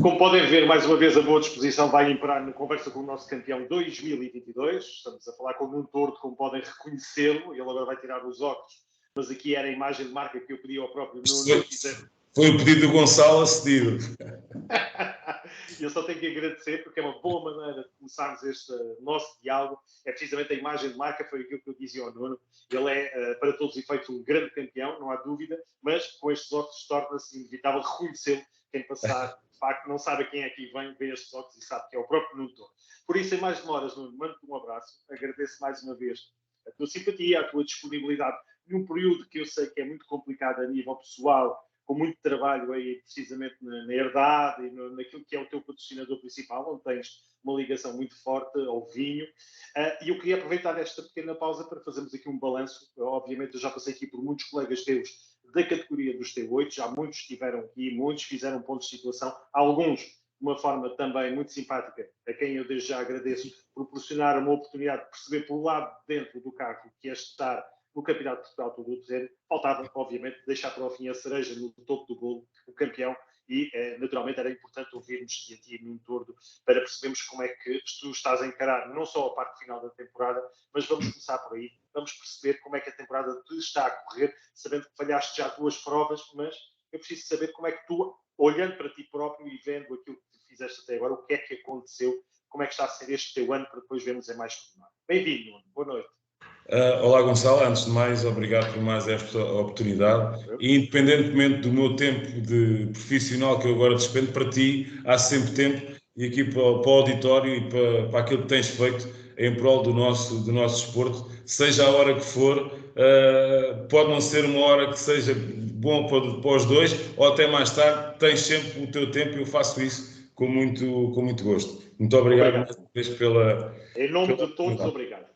Como podem ver, mais uma vez a boa disposição vai imperar na conversa com o nosso campeão 2022. Estamos a falar com o Nuno Tordo, como podem reconhecê-lo. Ele agora vai tirar os óculos, mas aqui era a imagem de marca que eu pedi ao próprio Nuno. Foi o pedido do Gonçalo acedido. Eu só tenho que agradecer, porque é uma boa maneira de começarmos este nosso diálogo. É precisamente a imagem de marca, foi aquilo que eu dizia ao Nuno. Ele é, para todos os efeitos, um grande campeão, não há dúvida, mas com estes óculos torna-se inevitável reconhecê-lo. Quem passar, de facto, não sabe a quem é que vem, vê estes óculos e sabe que é o próprio Nuno Tordo. Por isso, sem mais demoras, Nuno, mando-te um abraço. Agradeço mais uma vez a tua simpatia, a tua disponibilidade num período que eu sei que é muito complicado a nível pessoal, com muito trabalho aí precisamente na herdade e naquilo que é o teu patrocinador principal, onde tens uma ligação muito forte ao vinho. E eu queria aproveitar esta pequena pausa para fazermos aqui um balanço. Obviamente eu já passei aqui por muitos colegas teus da categoria dos T8, já muitos estiveram aqui, muitos fizeram pontos de situação, alguns de uma forma também muito simpática, a quem eu desde já agradeço, proporcionar uma oportunidade de perceber pelo lado de dentro do carro o que é estar no Campeonato de Portugal todo o terreno. Faltava, obviamente, deixar para o fim a cereja no topo do bolo, o campeão, e naturalmente era importante ouvirmos-te a ti, Nuno Tordo, para percebermos como é que tu estás a encarar não só a parte final da temporada, mas vamos começar por aí, vamos perceber como é que a temporada te está a correr, sabendo que falhaste já 2 provas, mas eu preciso saber como é que tu, olhando para ti próprio e vendo aquilo que fizeste até agora, o que é que aconteceu, como é que está a ser este teu ano, para depois vermos em mais pormenor. Bem-vindo, Nuno. Boa noite. Olá, Gonçalo. Antes de mais, obrigado por mais esta oportunidade. E, independentemente do meu tempo de profissional que eu agora despendo, para ti há sempre tempo, e aqui para o auditório e para aquilo que tens feito em prol do nosso desporto, seja a hora que for, pode não ser uma hora que seja bom para os dois, ou até mais tarde, tens sempre o teu tempo e eu faço isso com muito gosto. Muito obrigado mais uma vez pela... Em nome de todos, obrigado.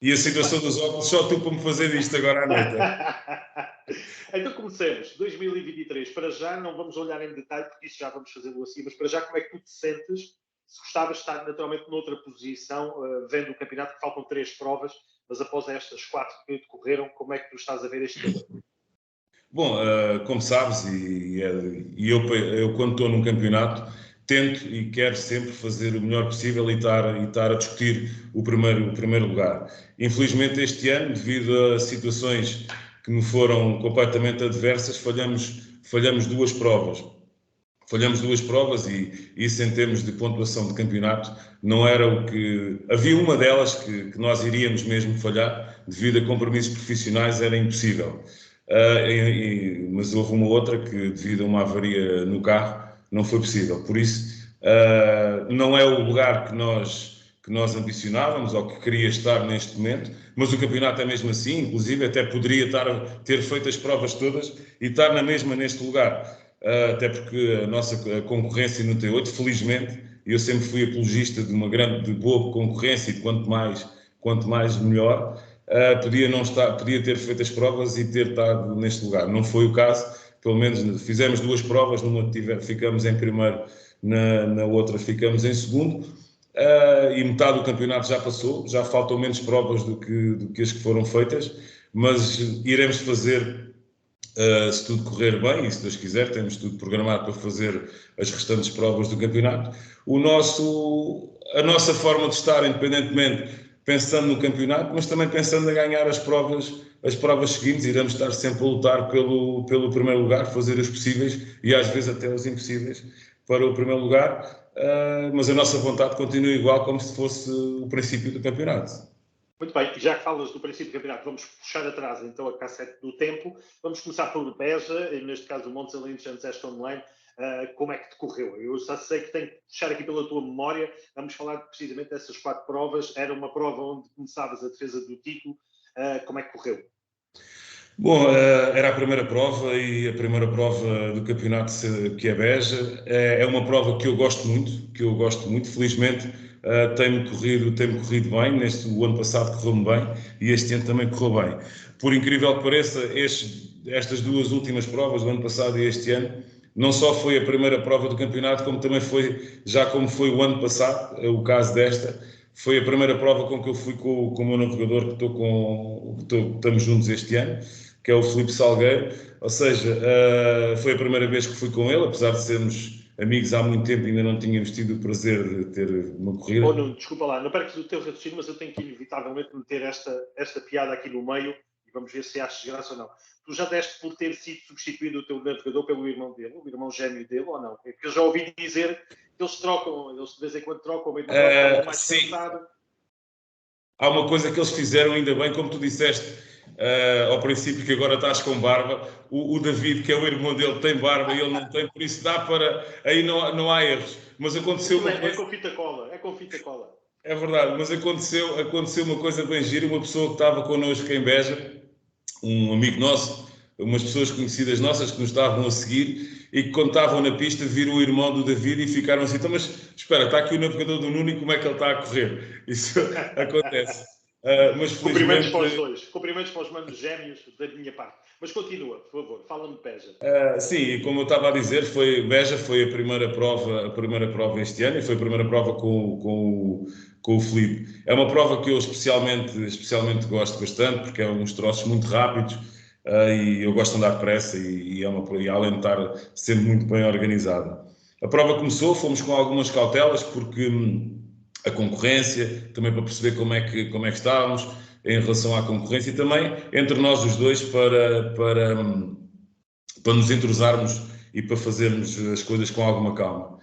E a situação dos óculos, só tu para me fazer isto agora à noite. Então comecemos. 2023, para já não vamos olhar em detalhe, porque isso já vamos fazê-lo assim, mas para já como é que tu te sentes? Se gostavas de estar naturalmente noutra posição, vendo o campeonato, que faltam 3 provas, mas após estas 4 que decorreram, como é que tu estás a ver este ano? Bom, como sabes, e eu quando estou num campeonato, tento e quero sempre fazer o melhor possível e estar a discutir o primeiro lugar. Infelizmente este ano, devido a situações que me foram completamente adversas, falhamos 2 provas. Falhamos 2 provas e isso em termos de pontuação de campeonato não era o que... Havia uma delas que nós iríamos mesmo falhar, devido a compromissos profissionais era impossível. Mas houve uma outra que, devido a uma avaria no carro, não foi possível. Por isso, não é o lugar que nós ambicionávamos ou que queria estar neste momento, mas o campeonato é mesmo assim, inclusive até poderia ter feito as provas todas e estar na mesma neste lugar. Até porque a nossa concorrência no T8, felizmente, eu sempre fui apologista de boa concorrência e de quanto mais melhor. Podia ter feito as provas e ter estado neste lugar. Não foi o caso, pelo menos fizemos 2 provas, numa ficamos em primeiro, na outra ficamos em segundo, e metade do campeonato já passou, já faltam menos provas do que as que foram feitas, mas iremos fazer, se tudo correr bem, e se Deus quiser, temos tudo programado para fazer as restantes provas do campeonato. A nossa forma de estar, independentemente, pensando no campeonato, mas também pensando em ganhar as provas seguintes, iremos estar sempre a lutar pelo primeiro lugar, fazer os possíveis e às vezes até os impossíveis para o primeiro lugar, mas a nossa vontade continua igual como se fosse o princípio do campeonato. Muito bem, já que falas do princípio do campeonato, vamos puxar atrás então a cassete do tempo. Vamos começar por Beja, e neste caso o Montes Alinos antes esta online. Como é que decorreu? Eu já sei que tenho que puxar aqui pela tua memória. Vamos falar precisamente dessas 4 provas. Era uma prova onde começavas a defesa do título. Como é que correu? Bom, era a primeira prova e a primeira prova do campeonato que é Beja. É uma prova que eu gosto muito, felizmente tem-me corrido bem, o ano passado correu-me bem e este ano também correu bem. Por incrível que pareça, estas 2 últimas provas, do ano passado e este ano, não só foi a primeira prova do campeonato, como também como foi o ano passado, o caso desta, foi a primeira prova com que eu fui com o meu navegador, estamos juntos este ano, que é o Filipe Salgueiro, ou seja, foi a primeira vez que fui com ele, apesar de sermos amigos há muito tempo e ainda não tínhamos tido o prazer de ter uma corrida. Não, desculpa lá, não percas o teu raciocínio, mas eu tenho que inevitavelmente meter esta piada aqui no meio e vamos ver se achas graça ou não. Tu já deste por ter sido substituído o teu navegador pelo irmão dele, o irmão gêmeo dele, ou não? Porque eu já ouvi dizer que eles trocam, eles de vez em quando trocam, meio mais Sim. cansado. Há uma coisa que eles fizeram ainda bem, como tu disseste ao princípio, que agora estás com barba. O David, que é o irmão dele, tem barba e ele não tem, por isso dá para. Aí não há erros. Mas aconteceu uma coisa. É com fita cola, é com fita cola. É verdade, mas aconteceu uma coisa bem gira. Uma pessoa que estava connosco em Beja, um amigo nosso, umas pessoas conhecidas nossas que nos estavam a seguir e que quando estavam na pista viram o irmão do David e ficaram assim, então, mas espera, está aqui o navegador do Nuno e como é que ele está a correr? Isso acontece. Mas felizmente... Cumprimentos para os manos gêmeos da minha parte. Mas continua, por favor, fala-me de Beja. Sim, como eu estava a dizer, Beja foi a primeira prova este ano e foi a primeira prova com o Filipe. É uma prova que eu especialmente gosto bastante, porque é uns troços muito rápidos e eu gosto de andar depressa e além de estar sempre muito bem organizado. A prova começou, fomos com algumas cautelas, porque a concorrência, também para perceber como é que estávamos em relação à concorrência e também entre nós os dois para nos entrosarmos e para fazermos as coisas com alguma calma.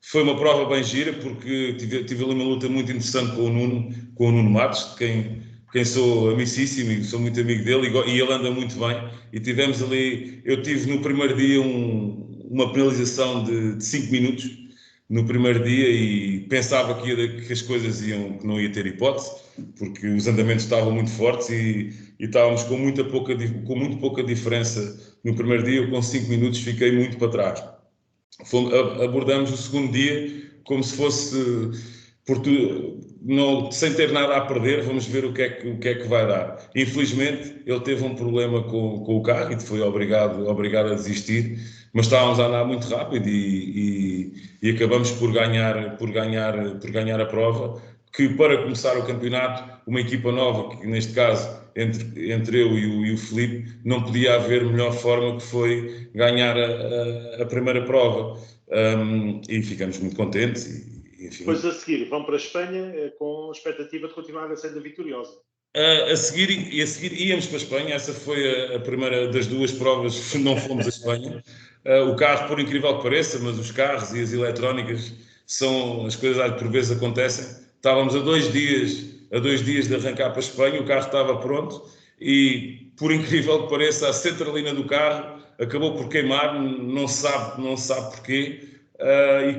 Foi uma prova bem gira, porque tive ali uma luta muito interessante com o Nuno Matos, de quem sou amicíssimo e sou muito amigo dele, e ele anda muito bem. E tivemos ali, eu tive no primeiro dia uma penalização de 5 minutos, no primeiro dia, e pensava que as coisas que não ia ter hipótese, porque os andamentos estavam muito fortes e estávamos com muito pouca diferença no primeiro dia. Eu com 5 minutos fiquei muito para trás. Abordamos o segundo dia como se fosse sem ter nada a perder, vamos ver o que é que vai dar. Infelizmente ele teve um problema com o carro e foi obrigado a desistir, mas estávamos a andar muito rápido e acabamos por ganhar a prova, que para começar o campeonato, uma equipa nova, que neste caso entre eu e o Filipe, não podia haver melhor forma que foi ganhar a primeira prova. E ficamos muito contentes. Enfim. Depois a seguir vão para a Espanha com a expectativa de continuar a senda vitoriosa. A seguir íamos para a Espanha. Essa foi a primeira das duas provas que não fomos à Espanha. O carro, por incrível que pareça, mas os carros e as eletrónicas são as coisas que por vezes acontecem. Estávamos a 2 dias de arrancar para a Espanha, o carro estava pronto e, por incrível que pareça, a centralina do carro acabou por queimar, não se sabe porquê, e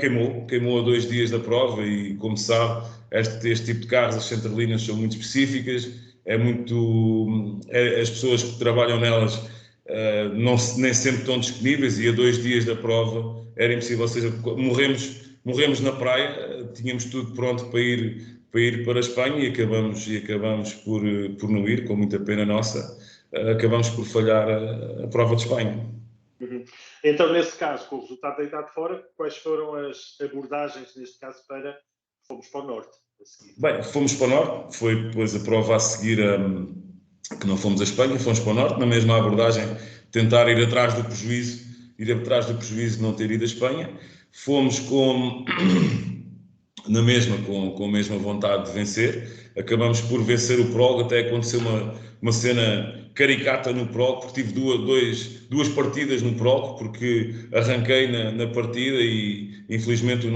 queimou a 2 dias da prova. E, como se sabe, este tipo de carros, as centralinas são muito específicas, as pessoas que trabalham nelas nem sempre estão disponíveis, e a 2 dias da prova era impossível. Ou seja, morremos na praia, tínhamos tudo pronto para ir para a Espanha e acabamos por não ir, com muita pena nossa. Acabamos por falhar a prova de Espanha. Uhum. Então, nesse caso, com o resultado deitado fora, quais foram as abordagens, neste caso, fomos para o Norte? Bem, fomos para o Norte, foi depois a prova a seguir que não fomos à Espanha, fomos para o Norte, na mesma abordagem, tentar ir atrás do prejuízo de não ter ido à Espanha. Fomos com a mesma vontade de vencer, acabamos por vencer o prólogo. Até aconteceu uma cena caricata no prólogo, porque tive duas partidas no prólogo, porque arranquei na partida e infelizmente o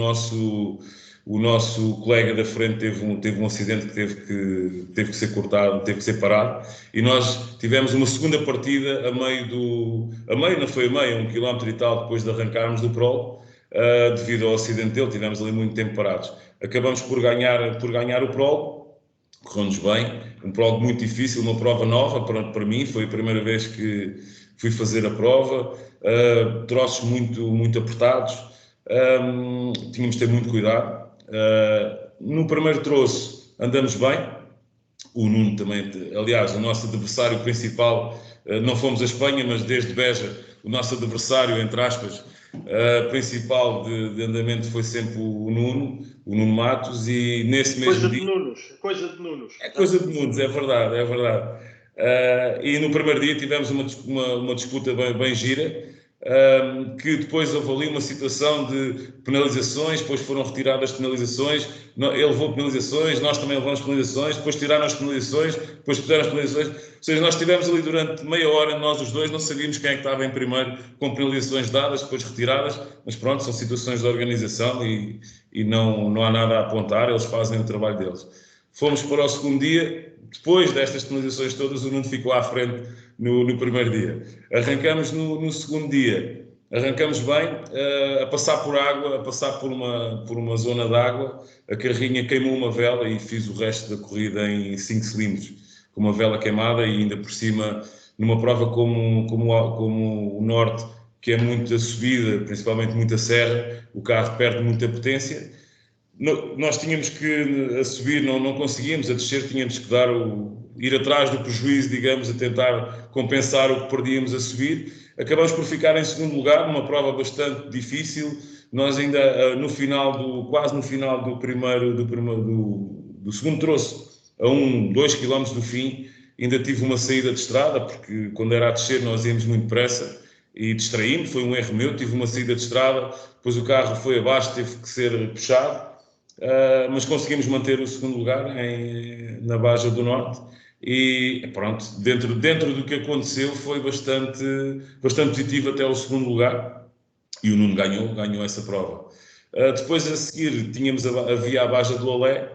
nosso colega da frente teve um acidente que teve que ser cortado, teve que ser parado, e nós tivemos uma segunda partida a meio, 1 quilómetro e tal, depois de arrancarmos do prólogo. Devido ao acidente dele, tivemos ali muito tempo parados. Acabamos por ganhar o prólogo, correu-nos bem, um prólogo muito difícil, uma prova nova para mim, foi a primeira vez que fui fazer a prova, troços muito apertados, tínhamos de ter muito cuidado. No primeiro troço andamos bem, o Nuno também, aliás, o nosso adversário principal, não fomos à Espanha, mas desde Beja, o nosso adversário, entre aspas, principal de andamento foi sempre o Nuno Matos, e nesse mesmo dia... Coisa de Nunos. É coisa de Nunos, é verdade. E no primeiro dia tivemos uma disputa bem gira, que depois houve ali uma situação de penalizações, depois foram retiradas as penalizações, ele levou penalizações, nós também levamos penalizações, depois tiraram as penalizações, depois puseram as penalizações, ou seja, nós estivemos ali durante meia hora, nós os dois não sabíamos quem é que estava em primeiro, com penalizações dadas, depois retiradas, mas pronto, são situações de organização e não há nada a apontar, eles fazem o trabalho deles. Fomos para o segundo dia, depois destas penalizações todas, o Nuno ficou à frente no primeiro dia. Arrancamos no segundo dia, arrancamos bem, a passar por água, a passar por uma zona de água, a carrinha queimou uma vela e fiz o resto da corrida em 5 cilindros, com uma vela queimada e ainda por cima, numa prova como o Norte, que é muita subida, principalmente muita serra, o carro perde muita potência. Nós tínhamos que, a subir não conseguíamos, a descer tínhamos que ir atrás do prejuízo, digamos, a tentar compensar o que perdíamos a subir. Acabamos por ficar em segundo lugar, numa prova bastante difícil. Nós ainda, quase no final do segundo troço, a 2 km do fim, ainda tive uma saída de estrada, porque quando era a descer nós íamos muito depressa e distraímos, foi um erro meu, tive uma saída de estrada, depois o carro foi abaixo, teve que ser puxado. Mas conseguimos manter o segundo lugar na Baja do Norte e pronto, dentro do que aconteceu foi bastante positivo até o segundo lugar e o Nuno ganhou essa prova. Depois a seguir havia a Baja do Olé.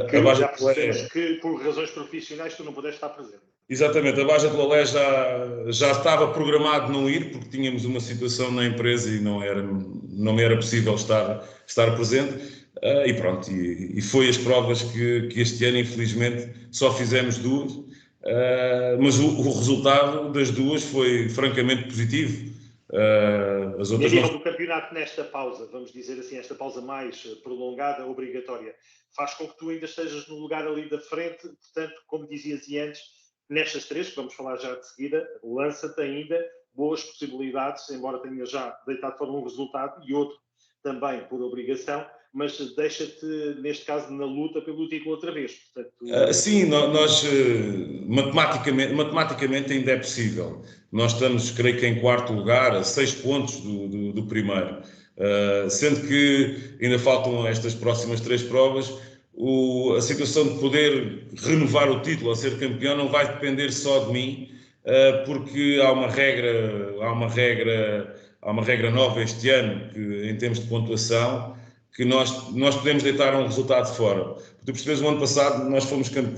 Que já percebemos que por razões profissionais tu não pudeste estar presente. Exatamente, a Baja do Olé já estava programado não ir porque tínhamos uma situação na empresa e não me era possível estar presente. E pronto, e foi as provas que este ano, infelizmente, só fizemos 2, mas o resultado das 2 foi francamente positivo. As outras e a nível do campeonato, nesta pausa, vamos dizer assim, esta pausa mais prolongada, obrigatória, faz com que tu ainda estejas no lugar ali da frente, portanto, como dizias e antes, nestas 3, que vamos falar já de seguida, lança-te ainda boas possibilidades, embora tenha já deitado fora um resultado e outro também por obrigação, mas deixa-te, neste caso, na luta pelo título outra vez. Portanto, sim, nós matematicamente ainda é possível. Nós estamos, creio que em 4º lugar, a 6 pontos do primeiro. Sendo que ainda faltam estas próximas 3 provas, a situação de poder renovar o título ou ser campeão não vai depender só de mim, porque há uma regra nova este ano, que, em termos de pontuação, que nós podemos deitar um resultado fora. Tu percebes, o ano passado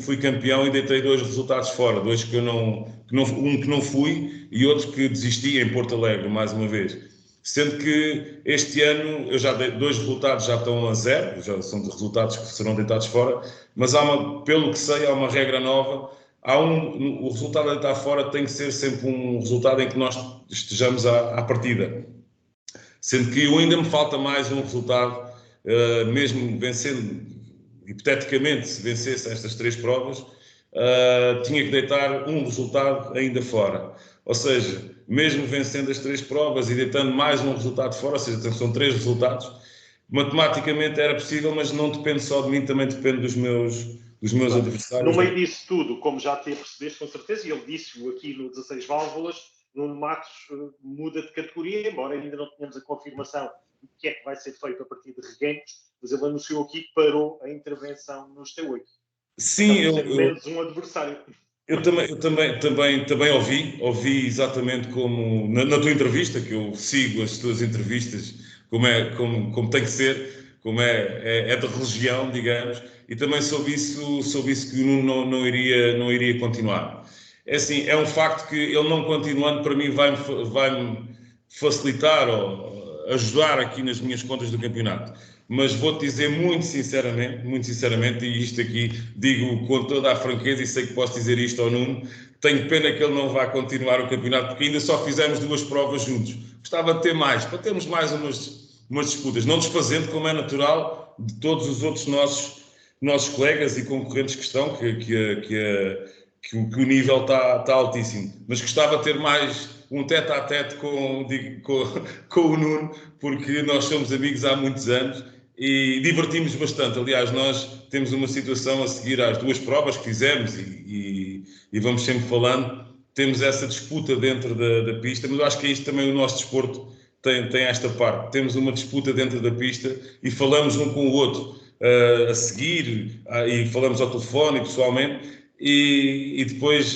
fui campeão e deitei 2 resultados fora, 2 que não fui e outro que desisti em Porto Alegre, mais uma vez. Sendo que este ano eu já dei 2 resultados, já estão a 0, já são de resultados que serão deitados fora, mas pelo que sei, há uma regra nova. O resultado a deitar fora tem que ser sempre um resultado em que nós estejamos à partida. Sendo que ainda me falta mais um resultado, mesmo vencendo, hipoteticamente, se vencesse estas 3 provas, tinha que deitar um resultado ainda fora. Ou seja, mesmo vencendo as 3 provas e deitando mais um resultado fora, ou seja, são 3 resultados, matematicamente era possível, mas não depende só de mim, também depende dos meus adversários. No meio disso tudo, como já te apercebeste com certeza, e ele disse-o aqui no 16 Válvulas, Nuno Matos muda de categoria, embora ainda não tenhamos a confirmação do que é que vai ser feito a partir de Reguengos, mas ele anunciou aqui que parou a intervenção nos T8. Sim, menos um adversário. Eu também ouvi exatamente como na tua entrevista, que eu sigo as tuas entrevistas como tem que ser, como é de religião, digamos, e também soube isso que o Nuno não iria continuar. É assim, é um facto que ele não continuando para mim vai-me facilitar ou ajudar aqui nas minhas contas do campeonato. Mas vou-te dizer muito sinceramente, e isto aqui digo com toda a franqueza e sei que posso dizer isto ao Nuno, tenho pena que ele não vá continuar o campeonato, porque ainda só fizemos 2 provas juntos. Gostava de ter mais, para termos mais umas disputas, não desfazendo, como é natural, de todos os outros nossos colegas e concorrentes que estão, que o nível está altíssimo. Mas gostava de ter mais um tete-a-tete com o Nuno, porque nós somos amigos há muitos anos e divertimos bastante. Aliás, nós temos uma situação a seguir às 2 provas que fizemos e vamos sempre falando, temos essa disputa dentro da pista, mas eu acho que é isto também o nosso desporto tem esta parte. Temos uma disputa dentro da pista e falamos um com o outro a seguir e falamos ao telefone e pessoalmente e depois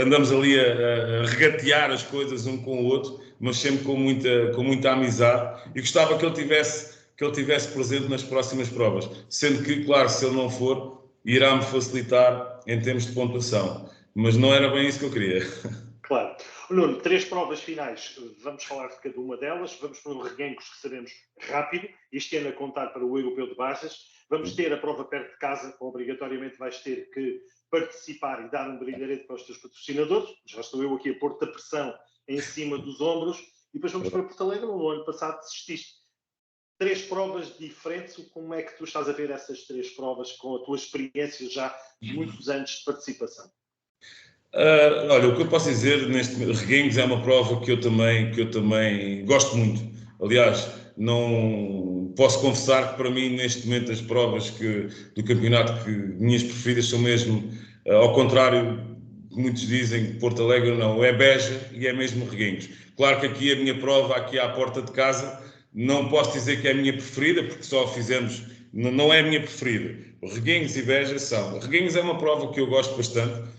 andamos ali a regatear as coisas um com o outro, mas sempre com muita amizade e gostava que ele tivesse presente nas próximas provas, sendo que, claro, se ele não for, irá-me facilitar em termos de pontuação, mas não era bem isso que eu queria. Claro. Nuno, 3 provas finais, vamos falar de cada uma delas, vamos para o Reguengos, que sabemos rápido, este ano a contar para o Europeu de Baixas, vamos ter a prova perto de casa, obrigatoriamente vais ter que participar e dar um brilharete para os teus patrocinadores, já estou eu aqui a pôr-te a pressão em cima dos ombros, e depois vamos para Porto Alegre, no ano passado desististe. 3 provas diferentes, como é que tu estás a ver essas 3 provas com a tua experiência já de muitos anos de participação? Olha, o que eu posso dizer neste Reguengos é uma prova que eu também gosto muito. Aliás, não posso confessar que para mim neste momento as provas do campeonato que minhas preferidas são mesmo, ao contrário que muitos dizem, Porto Alegre não, é Beja e é mesmo Reguengos. Claro que aqui a minha prova, aqui à porta de casa, não posso dizer que é a minha preferida, porque só fizemos, não é a minha preferida. Reguengos e Beja são. Reguengos é uma prova que eu gosto bastante.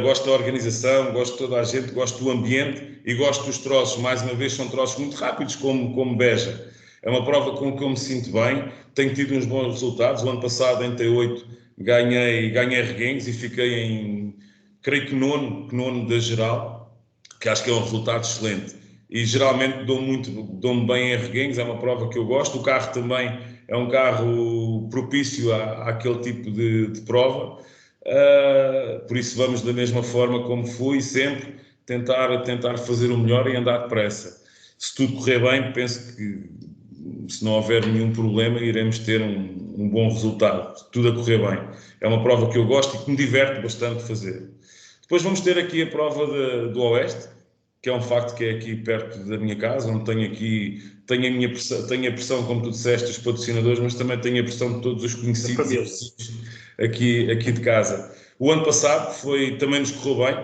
Gosto da organização, gosto de toda a gente, gosto do ambiente e gosto dos troços. Mais uma vez, são troços muito rápidos, como Beja. É uma prova com que eu me sinto bem, tenho tido uns bons resultados. O ano passado, em T8, ganhei Reguengos e fiquei creio que nono da geral, que acho que é um resultado excelente. E geralmente dou-me bem em Reguengos, é uma prova que eu gosto. O carro também é um carro propício àquele tipo de prova. Por isso vamos da mesma forma como fui sempre tentar fazer o melhor e andar depressa. Se tudo correr bem, penso que se não houver nenhum problema iremos ter um bom resultado, se tudo a correr bem. É uma prova que eu gosto e que me diverte bastante fazer. Depois vamos ter aqui a prova do Oeste, que é um facto que é aqui perto da minha casa, onde tenho a minha pressão, tenho a pressão, como tu disseste, dos patrocinadores, mas também tenho a pressão de todos os conhecidos aqui de casa. O ano passado também nos correu bem,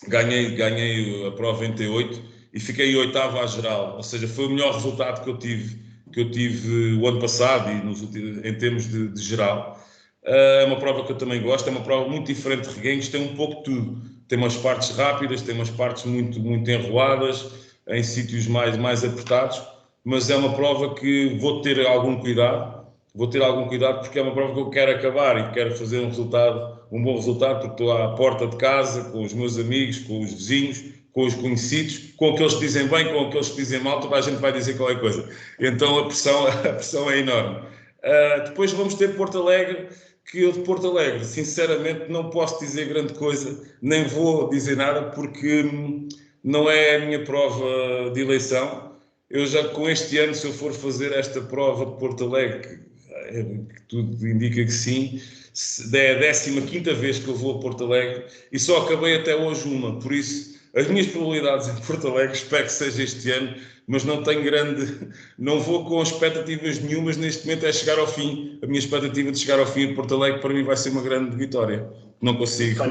ganhei a prova em T8 e fiquei oitavo à geral, ou seja, foi o melhor resultado que eu tive o ano passado e em termos de geral. É uma prova que eu também gosto, é uma prova muito diferente de Reguengos, tem um pouco de tudo. Tem umas partes rápidas, tem umas partes muito enroladas, em sítios mais apertados, mas é uma prova que vou ter algum cuidado porque é uma prova que eu quero acabar e quero fazer um bom resultado, porque estou à porta de casa, com os meus amigos, com os vizinhos, com os conhecidos, com aqueles que dizem bem, com aqueles que dizem mal, toda a gente vai dizer qualquer coisa. Então a pressão é enorme. Depois vamos ter Porto Alegre, que eu de Porto Alegre, sinceramente, não posso dizer grande coisa, nem vou dizer nada, porque não é a minha prova de eleição. Eu já com este ano, se eu for fazer esta prova de Porto Alegre, que tudo indica que sim, é a 15ª vez que eu vou a Porto Alegre e só acabei até hoje uma, por isso as minhas probabilidades em Porto Alegre espero que seja este ano, mas não vou com expectativas nenhumas neste momento, é chegar ao fim. A minha expectativa de chegar ao fim de Porto Alegre para mim vai ser uma grande vitória, não consigo.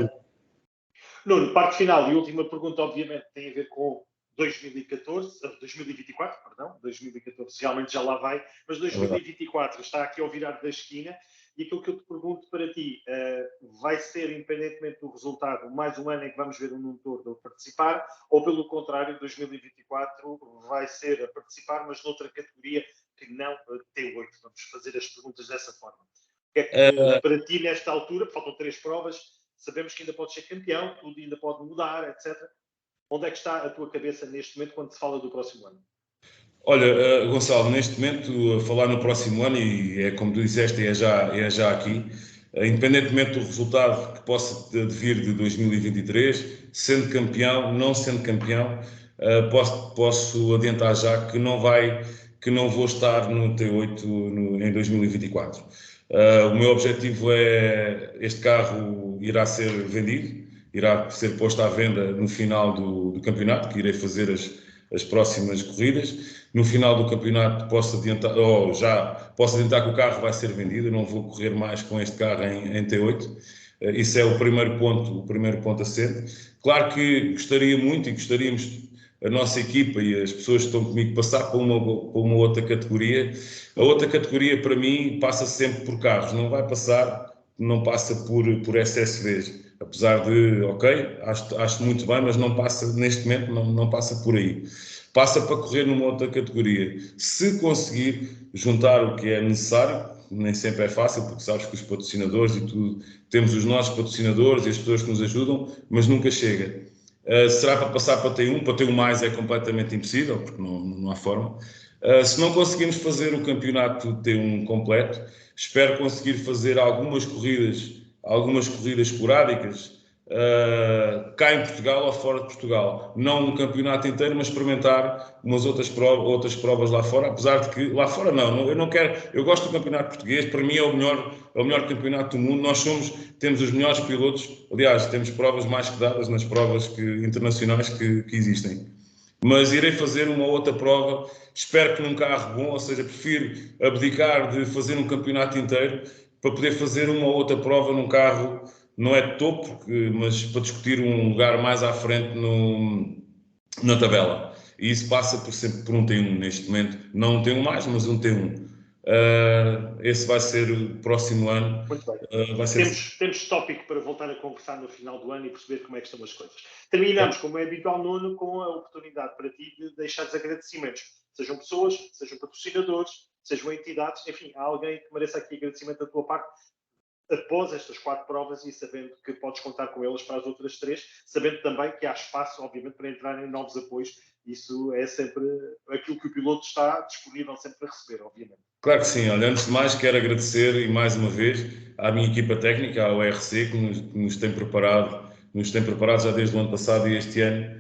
Nuno, parte final e última pergunta, obviamente, tem a ver com 2024, perdão, 2014 realmente já lá vai, mas 2024 está aqui ao virar da esquina e aquilo que eu te pergunto para ti vai ser, independentemente do resultado, mais um ano em que vamos ver um Nuno Tordo a participar ou pelo contrário, 2024 vai ser a participar, mas noutra categoria que não T8. Vamos fazer as perguntas dessa forma. O que é que para ti nesta altura, faltam 3 provas, sabemos que ainda pode ser campeão, tudo ainda pode mudar, etc. Onde é que está a tua cabeça neste momento quando se fala do próximo ano? Olha, Gonçalo, neste momento, a falar no próximo ano, e é como tu disseste, é já aqui, independentemente do resultado que possa vir de 2023, sendo campeão, não sendo campeão, posso adiantar já que não vou estar no T8 em 2024. O meu objetivo este carro irá ser vendido, irá ser posto à venda no final do campeonato, que irei fazer as próximas corridas. No final do campeonato posso adiantar que o carro vai ser vendido, eu não vou correr mais com este carro em T8. Isso é o primeiro ponto assente. Claro que gostaria muito e gostaríamos a nossa equipa e as pessoas que estão comigo passar para uma outra categoria. A outra categoria, para mim, passa sempre por carros. Não passa por SSVs. Apesar de, ok, acho muito bem, mas não passa, neste momento, não passa por aí. Passa para correr numa outra categoria. Se conseguir juntar o que é necessário, nem sempre é fácil, porque sabes que os patrocinadores e tudo, temos os nossos patrocinadores e as pessoas que nos ajudam, mas nunca chega. Será para passar para T1? Para T1 mais é completamente impossível, porque não há forma. Se não conseguimos fazer o campeonato T1 completo, espero conseguir fazer algumas corridas esporádicas, cá em Portugal ou fora de Portugal. Não um campeonato inteiro, mas experimentar umas outras provas lá fora, apesar de que lá fora eu não quero, eu gosto do campeonato português, para mim é o melhor campeonato do mundo, temos os melhores pilotos, aliás, temos provas mais que dadas nas provas internacionais que existem. Mas irei fazer uma outra prova, espero que num carro bom, ou seja, prefiro abdicar de fazer um campeonato inteiro para poder fazer uma outra prova num carro, não é de topo, mas para discutir um lugar mais à frente na tabela. E isso passa sempre por um T1 neste momento, não um T1 mais, mas um T1. Esse vai ser o próximo ano. Muito bem. Temos tópico para voltar a conversar no final do ano e perceber como é que estão as coisas. Terminamos, como é habitual, Nuno, com a oportunidade para ti de deixares agradecimentos. Sejam pessoas, sejam patrocinadores, sejam entidades, enfim, há alguém que mereça aqui agradecimento da tua parte após estas 4 provas e sabendo que podes contar com elas para as outras 3, sabendo também que há espaço, obviamente, para entrar em novos apoios. Isso é sempre aquilo que o piloto está disponível sempre para receber, obviamente. Claro que sim. Olha, antes de mais, quero agradecer e mais uma vez à minha equipa técnica, à ORC, que nos tem preparado já desde o ano passado e este ano.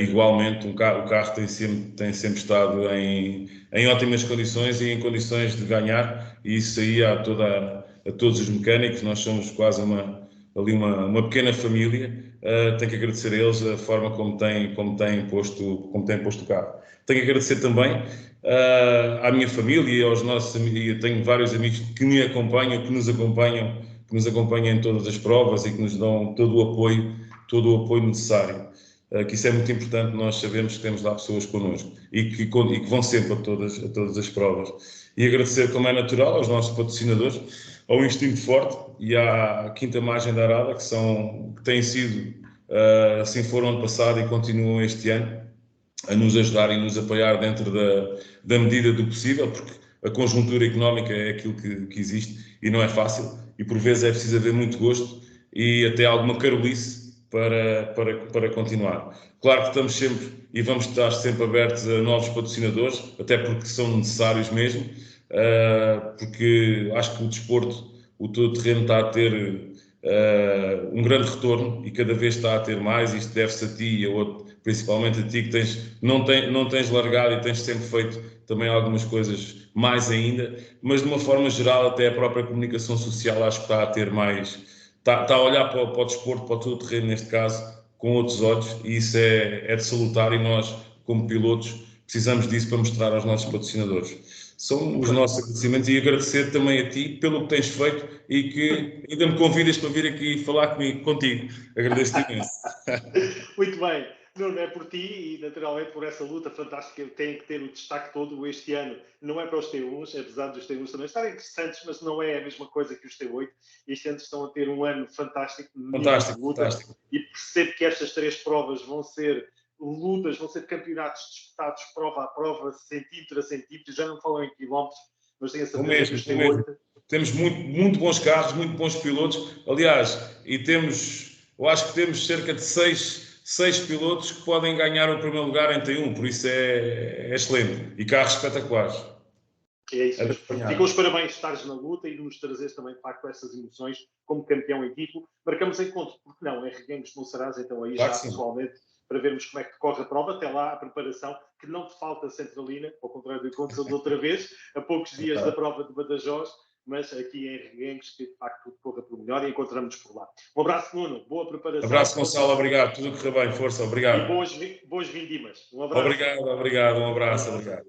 Igualmente, o carro tem sempre estado em ótimas condições e em condições de ganhar, e isso aí a todos os mecânicos. Nós somos quase uma pequena família. Tenho que agradecer a eles a forma como têm posto o carro. Tenho que agradecer também à minha família e aos nossos amigos. Eu tenho vários amigos que me acompanham, que nos acompanham em todas as provas e que nos dão todo o apoio necessário. Que isso é muito importante, nós sabemos que temos lá pessoas connosco e que vão sempre a todas as provas. E agradecer, como é natural, aos nossos patrocinadores, ao Instinto Forte e à Quinta Margem da Arada, que têm sido, assim foram ano passado e continuam este ano, a nos ajudar e nos apoiar dentro da medida do possível, porque a conjuntura económica é aquilo que existe e não é fácil, e por vezes é preciso haver muito gosto e até alguma carolice para continuar. Claro que estamos sempre e vamos estar sempre abertos a novos patrocinadores, até porque são necessários mesmo, porque acho que o desporto, o todo-terreno está a ter um grande retorno e cada vez está a ter mais. Isto deve-se a ti e a outro, principalmente a ti, que não tens largado e tens sempre feito também algumas coisas mais ainda, mas de uma forma geral até a própria comunicação social acho que está a ter mais, está a olhar para o desporto, para o todo o terreno neste caso, com outros olhos, e isso é de salutar, e nós, como pilotos, precisamos disso para mostrar aos nossos patrocinadores. São os nossos agradecimentos, e agradecer também a ti pelo que tens feito e que ainda me convidas para vir aqui falar contigo. Agradeço-te imenso. Muito bem. Não é por ti e, naturalmente, por essa luta fantástica que tem que ter o destaque todo este ano. Não é para os T1s, apesar dos T1s também estarem interessantes, mas não é a mesma coisa que os T8. Este ano estão a ter um ano fantástico. Fantástico. E percebo que estas 3 provas vão ser lutas, vão ser campeonatos disputados prova a prova, centímetro a centímetro. Já não falam em quilómetros, mas tenho a certeza que os T8... Temos muito bons carros, muito bons pilotos. Aliás, eu acho que temos cerca de 6 pilotos que podem ganhar o primeiro lugar em T1, por isso é excelente. E carros espetaculares. É isso. Ficam os parabéns de estares na luta e de nos trazeres também, de facto, essas emoções como campeão em título. Marcamos encontro, porque não, R Games não serás, então aí claro já pessoalmente, para vermos como é que decorre a prova. Até lá, a preparação, que não te falta centralina, ao contrário do que aconteceu de outra vez, a poucos dias da prova de Badajoz, mas aqui em R Games, que de facto decorra pelo melhor, e encontramos por lá. Um abraço, Nuno, boa preparação. Abraço, Gonçalo, obrigado, tudo correu bem, força, obrigado. E boas vindimas. Um abraço. Obrigado, um abraço, obrigado.